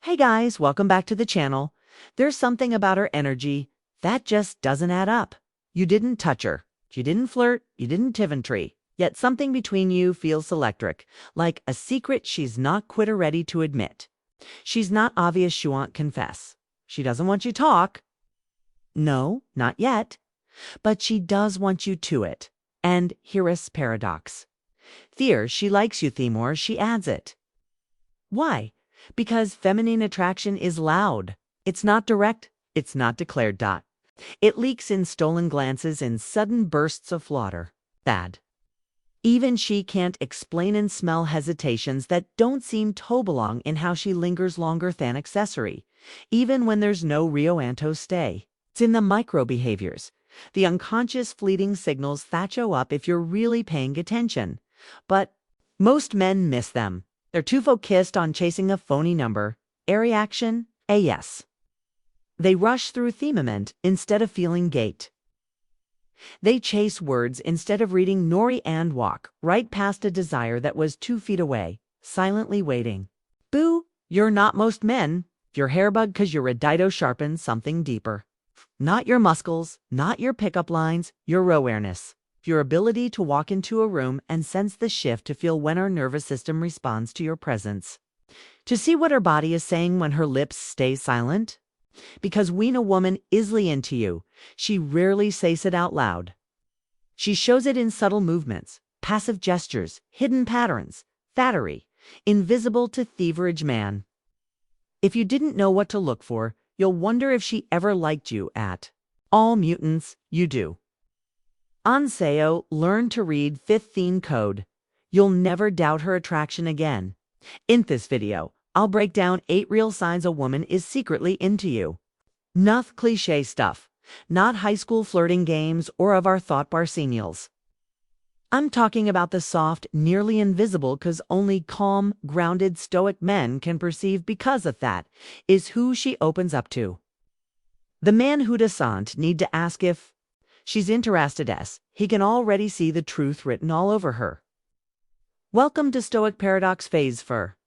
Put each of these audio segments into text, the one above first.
Hey guys, welcome back to the channel. There's something about her energy that just doesn't add up. You didn't touch her. You didn't flirt. You didn't Tiventry. Yet something between you feels electric, like a secret she's not quite ready to admit. She's not obvious she won't confess. She doesn't want you to talk. No, not yet. But she does want you to it. And here's paradox. Fear she likes you, Themor, she adds it. Why? Because feminine attraction is loud. It's not direct. It's not declared. It leaks in stolen glances and sudden bursts of flutter. Bad. Even she can't explain and smell hesitations that don't seem to belong in how she lingers longer than accessory, even when there's no Rio Anto stay. It's in the micro behaviors, the unconscious fleeting signals that show up if you're really paying attention. But most men miss them. They're too focused on chasing a phony number, a reaction, a yes. They rush through themament instead of feeling gait. They chase words instead of reading Nori and walk right past a desire that was 2 feet away, silently waiting. Boo, you're not most men. You're hairbug 'cause your Redito sharpens something deeper. Not your muscles, not your pickup lines, your awareness. Your ability to walk into a room and sense the shift, to feel when our nervous system responds to your presence. To see what her body is saying when her lips stay silent. Because when a woman isly into you, she rarely says it out loud. She shows it in subtle movements, passive gestures, hidden patterns, fattery, invisible to thieverage man. If you didn't know what to look for, you'll wonder if she ever liked you at all. Mutants, you do. Anseo, learn to read 15 code. You'll never doubt her attraction again. In this video, I'll break down 8 real signs a woman is secretly into you. Not cliche stuff, not high school flirting games or of our thought bar seniors. I'm talking about the soft, nearly invisible, 'cause only calm, grounded, stoic men can perceive, because of that is who she opens up to. The man who doesn't need to ask if she's interested, as he can already see the truth written all over her. Welcome to Stoic Paradox Phase for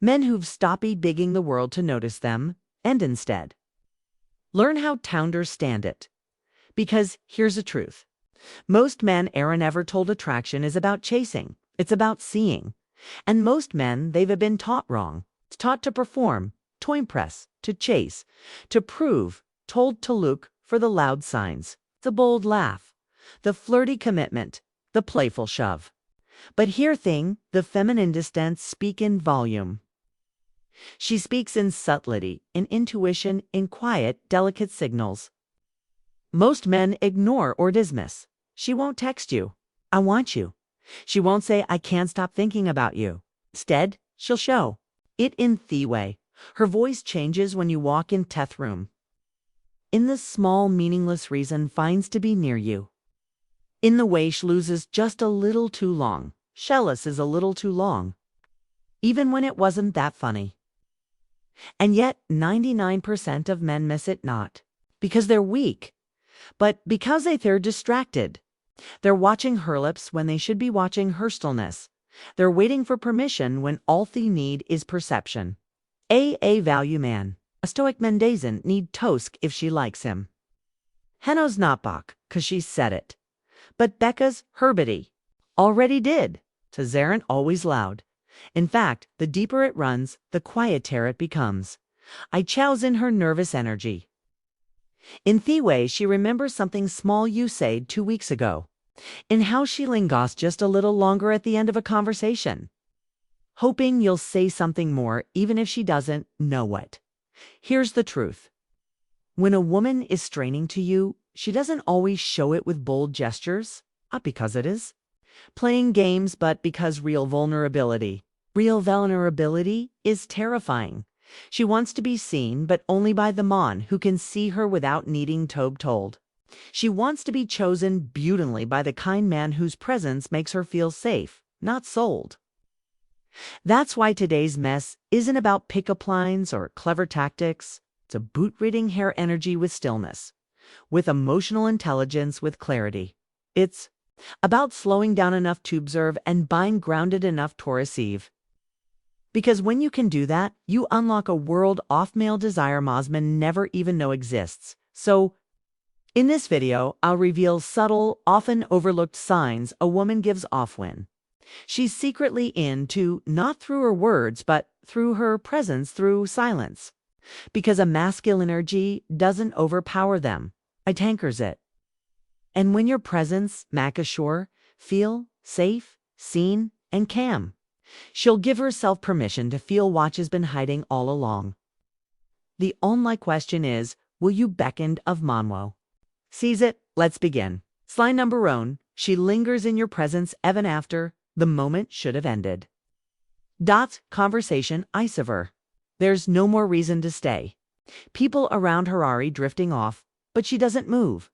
men who've stopped begging the world to notice them, and instead learn how to stand it. Because here's the truth. Most men aren't ever told attraction is about chasing. It's about seeing. And most men, they've been taught wrong. Taught to perform, to impress, to chase, to prove, told to look for the loud signs, the bold laugh, the flirty commitment, the playful shove. But here thing, the feminine distance speak in volume. She speaks in subtlety, in intuition, in quiet, delicate signals. Most men ignore or dismiss. She won't text you, I want you. She won't say, I can't stop thinking about you. Instead, she'll show it in the way her voice changes when you walk in Teth room. In the small, meaningless reason finds to be near you. In the way she loses just a little too long. Shellis is a little too long. Even when it wasn't that funny. And yet 99% of men miss it, not because they're weak, but because they're distracted. They're watching her lips when they should be watching her stillness. They're waiting for permission when all they need is perception. A value man. A stoic man doesn't need Tosk if she likes him. Henno's not Bach, 'cause she said it. But Becca's Herbity already did. Tazaren always loud. In fact, the deeper it runs, the quieter it becomes. I chows in her nervous energy. In the way she remembers something small you said 2 weeks ago. In how she lingers just a little longer at the end of a conversation. Hoping you'll say something more, even if she doesn't know what. Here's the truth. When a woman is straining to you, she doesn't always show it with bold gestures, not because it is playing games, but because real vulnerability is terrifying. She wants to be seen, but only by the man who can see her without needing to be told. She wants to be chosen beautifully by the kind man whose presence makes her feel safe, not sold. That's why today's mess isn't about pickup lines or clever tactics. It's about reading her energy with stillness, with emotional intelligence, with clarity. It's about slowing down enough to observe and being grounded enough to receive. Because when you can do that, you unlock a world off male desire most men never even know exists. So, in this video, I'll reveal subtle, often overlooked signs a woman gives off when she's secretly into, not through her words, but through her presence, through silence. Because a masculine energy doesn't overpower them, it anchors it. And when your presence, Mac assure, feel safe, seen, and calm, she'll give herself permission to feel what has been hiding all along. The only question is, will you beckon of Monwo? Seize it, let's begin. Slide number one, she lingers in your presence even after the moment should have ended. Conversation isover. There's no more reason to stay. People around her are drifting off, but she doesn't move.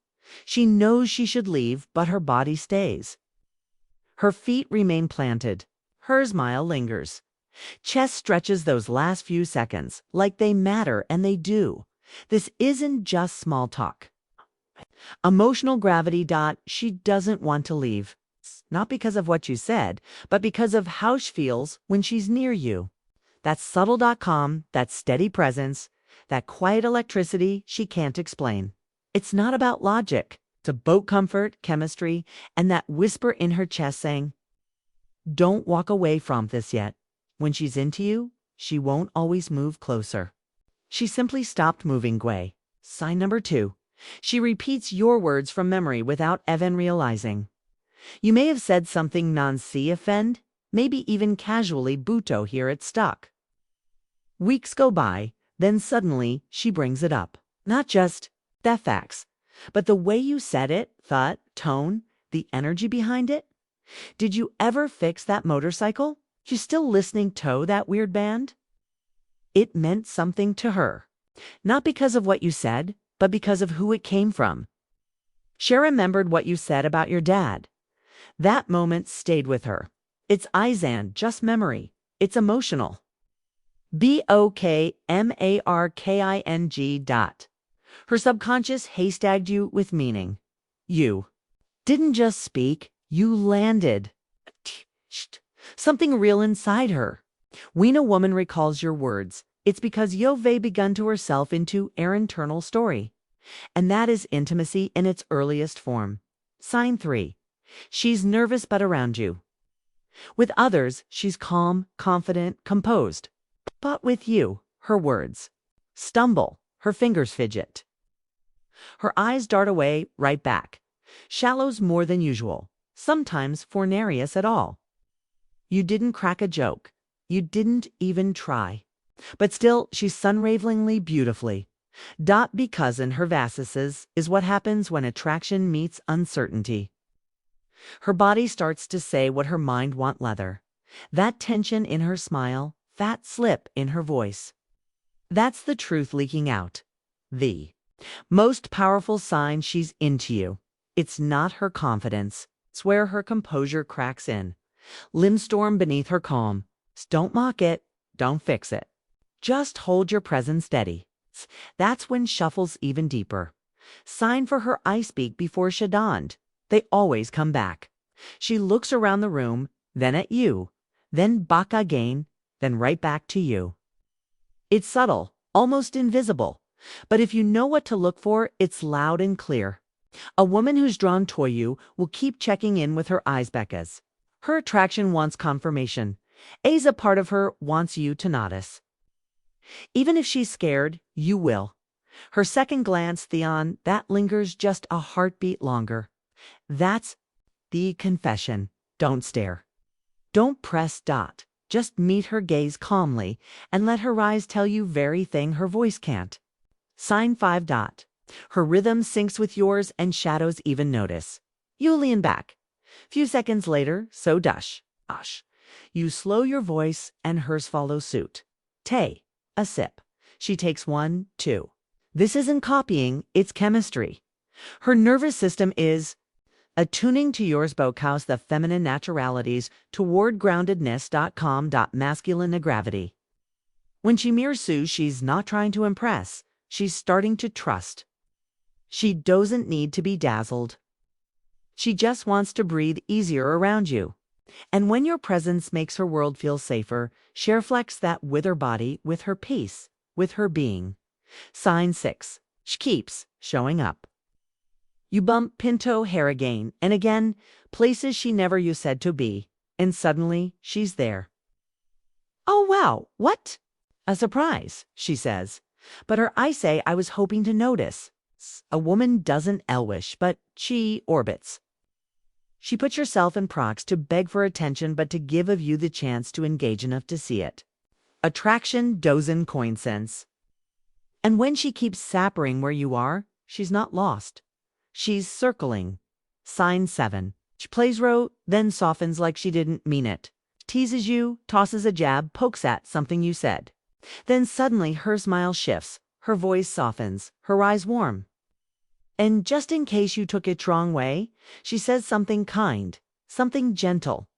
She knows she should leave, but her body stays. Her feet remain planted. Her smile lingers. Chest stretches those last few seconds, like they matter, and they do. This isn't just small talk. Emotional gravity. She doesn't want to leave. Not because of what you said, but because of how she feels when she's near you. That's subtle.com, that steady presence, that quiet electricity she can't explain. It's not about logic. It's about comfort, chemistry, and that whisper in her chest saying, don't walk away from this yet. When she's into you, she won't always move closer. She simply stopped moving, Gui. Sign number two. She repeats your words from memory without even realizing. You may have said something non-si offend, maybe even casually buto here it stuck. Weeks go by, then suddenly she brings it up. Not just the facts, but the way you said it, thought, tone, the energy behind it. Did you ever fix that motorcycle? You still listening to that weird band? It meant something to her. Not because of what you said, but because of who it came from. She remembered what you said about your dad. That moment stayed with her. It's Izan, just memory. It's emotional. BOKMARKING. Her subconscious haystacked you with meaning. You didn't just speak, you landed. Something real inside her. When a woman recalls your words, it's because you've begun to herself into her internal story. And that is intimacy in its earliest form. Sign 3. She's nervous but around you. With others, she's calm, confident, composed. But with you, her words stumble, her fingers fidget. Her eyes dart away, right back. Shallows more than usual, sometimes fornarius at all. You didn't crack a joke. You didn't even try. But still, she's sunravelingly beautifully. Because in her vases is what happens when attraction meets uncertainty. Her body starts to say what her mind want leather. That tension in her smile, that slip in her voice. That's the truth leaking out. The most powerful sign she's into you. It's not her confidence. It's where her composure cracks in. Limstorm beneath her calm. Don't mock it. Don't fix it. Just hold your presence steady. That's when shuffles even deeper. Sign for her I speak before she dawned. They always come back. She looks around the room, then at you, then back again, then right back to you. It's subtle, almost invisible. But if you know what to look for, it's loud and clear. A woman who's drawn to you will keep checking in with her eyes beckas. Her attraction wants confirmation. A part of her wants you to notice. Even if she's scared, you will. Her second glance, Theon, that lingers just a heartbeat longer. That's the confession. Don't stare. Don't press. Just meet her gaze calmly and let her eyes tell you very thing her voice can't. Sign 5. Her rhythm syncs with yours and shadows even notice. You lean back. Few seconds later, so dush. You slow your voice and hers follow suit. Tay. A sip. She takes 1, 2. This isn't copying, it's chemistry. Her nervous system is attuning to yours because the feminine naturalities toward groundedness. Masculine gravity. When she mirrors Sue, she's not trying to impress. She's starting to trust. She doesn't need to be dazzled. She just wants to breathe easier around you. And when your presence makes her world feel safer, she reflects that with her body, with her peace, with her being. Sign 6. She keeps showing up. You bump Pinto hair again and again, places she never you said to be, and suddenly she's there. Oh wow, what? A surprise, she says. But her eyes say I was hoping to notice. A woman doesn't elwish, but she orbits. She puts herself in prox to beg for attention but to give of you the chance to engage enough to see it. Attraction dozen coin sense. And when she keeps sappering where you are, she's not lost. She's circling. Sign 7. She plays row, then softens like she didn't mean it. Teases you, tosses a jab, pokes at something you said. Then suddenly her smile shifts, her voice softens, her eyes warm. And just in case you took it wrong way, she says something kind, something gentle.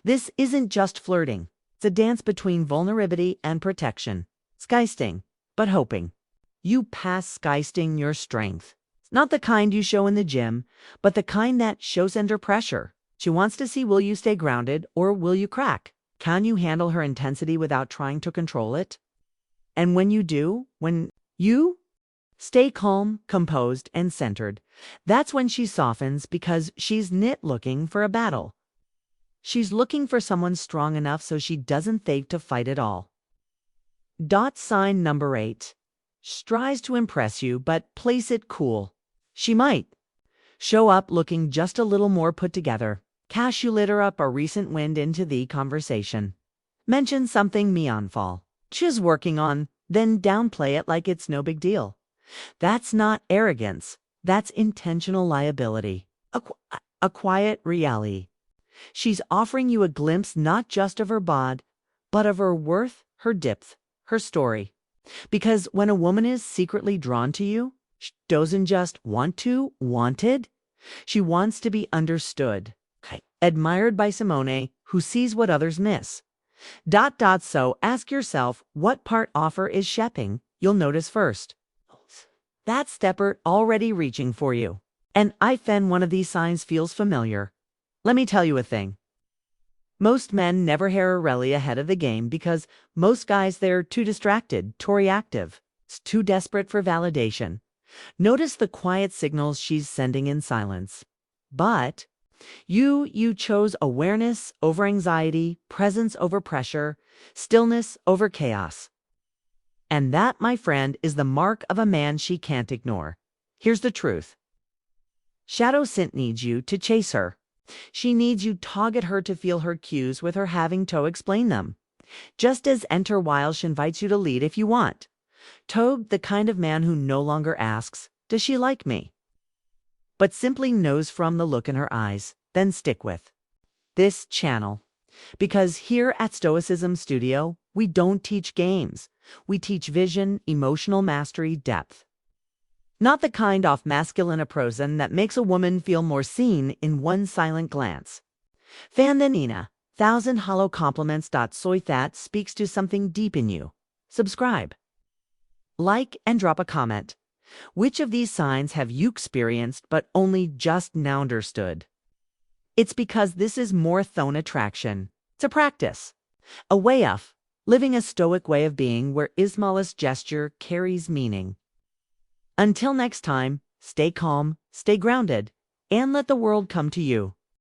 This isn't just flirting. It's a dance between vulnerability and protection. Skysting, but hoping. You pass skysting your strength. It's not the kind you show in the gym, but the kind that shows under pressure. She wants to see will you stay grounded or will you crack? Can you handle her intensity without trying to control it? And when you do, when you stay calm, composed, and centered, that's when she softens because she's not looking for a battle. She's looking for someone strong enough so she doesn't think to fight at all. Sign number 8. She tries to impress you, but plays it cool. She might show up looking just a little more put together. Cash you litter up a recent wind into the conversation. Mention something meaningful she's working on, then downplay it like it's no big deal. That's not arrogance. That's intentional liability. A quiet reality. She's offering you a glimpse not just of her bod, but of her worth, her depth, her story. Because when a woman is secretly drawn to you, she doesn't just wanted. She wants to be understood. Admired by Simone, who sees what others miss. So ask yourself what part offer is shepping you'll notice first. That stepper already reaching for you. And when one of these signs feels familiar. Let me tell you a thing. Most men never hear Aurelia ahead of the game because most guys they're too distracted, too reactive, too desperate for validation. Notice the quiet signals she's sending in silence. But you chose awareness over anxiety, presence over pressure, stillness over chaos. And that, my friend, is the mark of a man she can't ignore. Here's the truth. Shadow Sint needs you to chase her. She needs you target her to feel her cues with her having to explain them. Just as Enter Wild invites you to lead if you want. Toad, the kind of man who no longer asks, does she like me? But simply knows from the look in her eyes, then stick with this channel. Because here at Stoicism Studio, we don't teach games. We teach vision, emotional mastery, depth. Not the kind of masculine approach that makes a woman feel more seen in one silent glance. Fan the Nina, 1,000 hollow compliments. Soy that speaks to something deep in you. Subscribe, like, and drop a comment. Which of these signs have you experienced but only just now understood? It's because this is more than attraction. It's a practice. A way of living a stoic way of being where Ismail's gesture carries meaning. Until next time, stay calm, stay grounded, and let the world come to you.